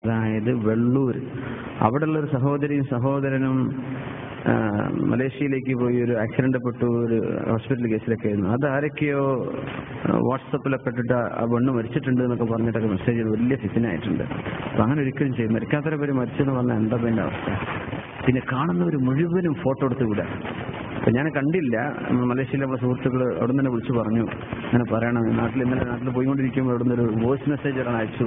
അതായത് വെള്ളൂർ, അവിടെയുള്ളൊരു സഹോദരിയും സഹോദരനും മലേഷ്യയിലേക്ക് പോയി ഒരു ആക്സിഡന്റ് പെട്ടു, ഒരു ഹോസ്പിറ്റൽ കേസിലൊക്കെ ആയിരുന്നു. അത് ആരൊക്കെയോ വാട്സപ്പിലൊക്കെ ഇട്ടിട്ട് ആ പെണ്ണ് മരിച്ചിട്ടുണ്ട് എന്നൊക്കെ പറഞ്ഞിട്ടൊക്കെ മെസ്സേജ് ചെയ്ത് വലിയ ഫിസിനായിട്ടുണ്ട്. അപ്പൊ അങ്ങനെ ഒരിക്കലും ചെയ്യും. മരിക്കാത്തവരെ പേര് മരിച്ചെന്ന് പറഞ്ഞാൽ എന്താ അതിന്റെ അവസ്ഥ? പിന്നെ കാണുന്നവർ മുഴുവനും ഫോട്ടോ എടുത്ത് വിടാം. അപ്പൊ ഞാൻ കണ്ടില്ല, മലേഷ്യയിലെ നമ്മുടെ സുഹൃത്തുക്കൾ അവിടെ നിന്ന് തന്നെ വിളിച്ചു പറഞ്ഞു, അങ്ങനെ പറയണം, നാട്ടിൽ പോയിക്കൊണ്ടിരിക്കുമ്പോൾ അവിടെ നിന്നൊരു വോയിസ് മെസ്സേജ് ഒരാൾ അയച്ചു,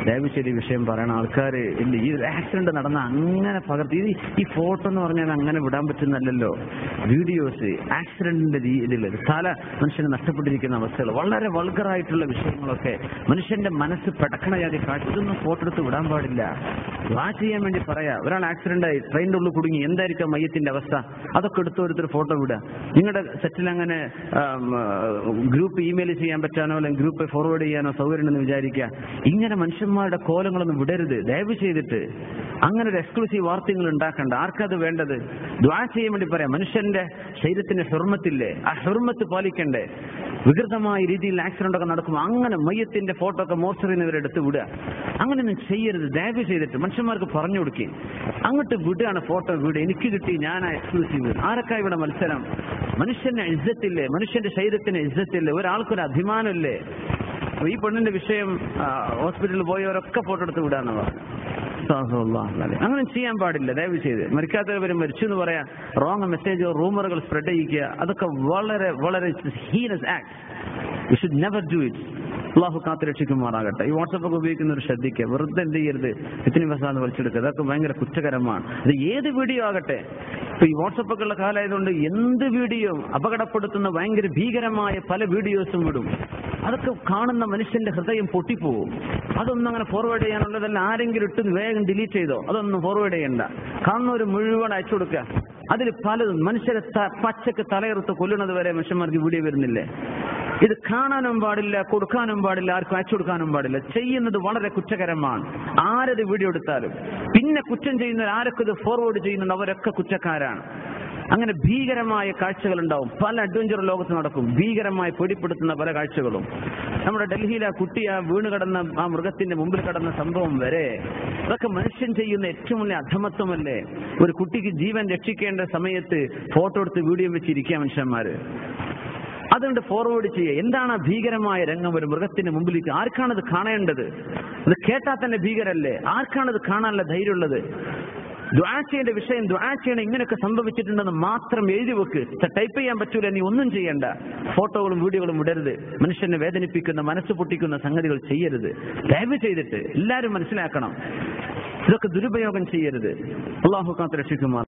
ദയവ് ചെയ്ത് ഈ വിഷയം പറയണം. ആൾക്കാർ ഇല്ല, ഈ ആക്സിഡന്റ് നടന്ന അങ്ങനെ പകർത്തി ഈ ഫോട്ടോ എന്ന് പറഞ്ഞാൽ അങ്ങനെ വിടാൻ പറ്റുന്നല്ലോ. വീഡിയോസ് ആക്സിഡന്റിന്റെ രീതിയിൽ തല മനുഷ്യന് നഷ്ടപ്പെട്ടിരിക്കുന്ന അവസ്ഥകൾ, വളരെ വൾഗറായിട്ടുള്ള വിഷയങ്ങളൊക്കെ മനുഷ്യന്റെ മനസ്സ് പെടക്കണ ജാതി കാട്ടി, ഇതൊന്നും ഫോട്ടോ എടുത്ത് വിടാൻ പാടില്ല. വാ ചെയ്യാൻ വേണ്ടി പറയാ, ഒരാൾ ആക്സിഡന്റ് ആയി ട്രെയിനിന്റെ ഉള്ളിൽ കുടുങ്ങി, എന്തായിരിക്കും മയ്യത്തിന്റെ അവസ്ഥ, അതൊക്കെ എടുത്തൊരുത്തർ ഫോട്ടോ വിടുക. നിങ്ങളുടെ സെറ്റിൽ അങ്ങനെ ഗ്രൂപ്പ് ഇമെയിൽ ചെയ്യാൻ പറ്റാനോ അല്ലെങ്കിൽ ഗ്രൂപ്പ് ഫോർവേഡ് ചെയ്യാനോ സൗകര്യമുണ്ടെന്ന് വിചാരിക്കുക. ഇങ്ങനെ മനുഷ്യന്മാരുടെ കോലങ്ങളൊന്നും വിടരുത് ദയവ് ചെയ്തിട്ട്. അങ്ങനെ ഒരു എക്സ്ക്ലൂസീവ് വാർത്തകൾ ഉണ്ടാക്കണ്ട. ആർക്കത് വേണ്ടത്? ദുആ ചെയ്യാൻ വേണ്ടി പറയാം. മനുഷ്യന്റെ ശരീരത്തിന്റെ ഹുർമത്തില്ലേ, ആ ഹുർമത്ത് പാലിക്കണ്ടേ? വികൃതമായ രീതിയിൽ ആക്സിഡന്റ് ഒക്കെ നടക്കുമ്പോൾ അങ്ങനെ മയ്യത്തിന്റെ ഫോട്ടോ ഒക്കെ മോർച്ചറിന്ന് ഇവരെടുത്ത് വിടുക. അങ്ങനെയൊന്നും ചെയ്യരുത് ദയവ് ചെയ്തിട്ട്. മനുഷ്യന്മാർക്ക് പറഞ്ഞു കൊടുക്കുക, അങ്ങോട്ട് വിടുകയാണ് ഫോട്ടോ വിടുക, എനിക്ക് കിട്ടി, ഞാൻ എക്സ്ക്ലൂസീവ്. ആരൊക്കെ ഇവിടെ മത്സരം? മനുഷ്യന് ഇസ്സത്തില്ലേ? മനുഷ്യന്റെ ശരീരത്തിന് ഇസ്സത്തില്ലേ? ഒരാൾക്കൊരു അഭിമാനമില്ലേ? ഈ പെണ്ണിന്റെ വിഷയം ഹോസ്പിറ്റലിൽ പോയവരൊക്കെ ഫോട്ടോ എടുത്ത് വിടാന്ന് പറഞ്ഞു. അങ്ങനെ ചെയ്യാൻ പാടില്ല ദയവ് ചെയ്ത്. മരിക്കാത്തവരും മരിച്ചു എന്ന് പറയാ, റോങ് മെസ്സേജോ റൂമറുകൾ സ്പ്രെഡ് ചെയ്യിക്കുക, അതൊക്കെ വളരെ വളരെ heinous act. You should never do it. Allah കാത്ത് രക്ഷിക്കുമാറാകട്ടെ. ഈ വാട്സപ്പൊക്കെ ഉപയോഗിക്കുന്നവർ ശ്രദ്ധിക്കുക, വെറുതെ എന്ത് ചെയ്യരുത്, ഇത്തിരി ഫസാദ് വലിച്ചെടുക്കുക, അതൊക്കെ ഭയങ്കര കുറ്റകരമാണ്. അത് ഏത് വീഡിയോ ആകട്ടെ. ഇപ്പൊ ഈ വാട്സപ്പൊക്കെ ഉള്ള കാലമായതുകൊണ്ട് എന്ത് വീഡിയോ അപകടപ്പെടുത്തുന്ന ഭയങ്കര ഭീകരമായ പല വീഡിയോസും വിടും. അതൊക്കെ കാണുന്ന മനുഷ്യന്റെ ഹൃദയം പൊട്ടിപ്പോവും. അതൊന്നും അങ്ങനെ ഫോർവേഡ് ചെയ്യാനുള്ളതല്ല. ആരെങ്കിലും ഇട്ട് വേഗം ഡിലീറ്റ് ചെയ്തോ, അതൊന്നും ഫോർവേഡ് ചെയ്യണ്ട. കാണുന്നവർ മുഴുവൻ അയച്ചു കൊടുക്കുക. അതിൽ പലതും മനുഷ്യരെ പച്ചക്ക് തലയെറുത്ത് കൊല്ലുന്നത് വരെ മനുഷ്യന്മാർക്ക് വീഡിയോ വരുന്നില്ലേ? ഇത് കാണാനും പാടില്ല, കൊടുക്കാനും പാടില്ല, ആർക്കും അയച്ചു കൊടുക്കാനും പാടില്ല. ചെയ്യുന്നത് വളരെ കുറ്റകരമാണ്. ആരത് വീഡിയോ എടുത്താലും. പിന്നെ കുറ്റം ചെയ്യുന്നവർ ആരൊക്കെ ഇത് ഫോർവേഡ് ചെയ്യുന്നുണ്ട് അവരൊക്കെ കുറ്റക്കാരാണ്. അങ്ങനെ ഭീകരമായ കാഴ്ചകൾ ഉണ്ടാവും. പല അഡ്വഞ്ചർ ലോകത്ത് നടക്കും, ഭീകരമായി പേടിപ്പെടുത്തുന്ന പല കാഴ്ചകളും. നമ്മുടെ ഡൽഹിയിൽ ആ കുട്ടി ആ വീണ് കിടന്ന ആ മൃഗത്തിന്റെ മുമ്പിൽ കിടന്ന സംഭവം വരെ, അതൊക്കെ മനുഷ്യൻ ചെയ്യുന്ന ഏറ്റവും വലിയ അധമത്വമല്ലേ? ഒരു കുട്ടിക്ക് ജീവൻ രക്ഷിക്കേണ്ട സമയത്ത് ഫോട്ടോ എടുത്ത് വീഡിയോ വെച്ചിരിക്കുക മനുഷ്യന്മാര്. അതുകൊണ്ട് ഫോർവേഡ് ചെയ്യുക. എന്താണ് ഭീകരമായ രംഗം? ഒരു മൃഗത്തിന്റെ മുമ്പിലേക്ക് ആർക്കാണത് കാണേണ്ടത്? അത് കേട്ടാൽ തന്നെ ഭീകരല്ലേ? ആർക്കാണത് കാണാനുള്ള ധൈര്യമുള്ളത്? ദുആ ചെയ്യേണ്ട വിഷയം ദുആ ചെയ്യണം. ഇങ്ങനെയൊക്കെ സംഭവിച്ചിട്ടുണ്ടെന്ന് മാത്രം എഴുതി വെക്ക്. ടൈപ്പ് ചെയ്യാൻ പറ്റൂല, നീ ഒന്നും ചെയ്യണ്ട. ഫോട്ടോകളും വീഡിയോകളും വിടരുത്. മനുഷ്യനെ വേദനിപ്പിക്കുന്ന, മനസ്സ് പൊട്ടിക്കുന്ന സംഗതികൾ ചെയ്യരുത് ദയവ് ചെയ്തിട്ട്. എല്ലാവരും മനസ്സിലാക്കണം, ഇതൊക്കെ ദുരുപയോഗം ചെയ്യരുത്. അല്ലാഹു കാത്ത് രക്ഷിക്കുമാർ.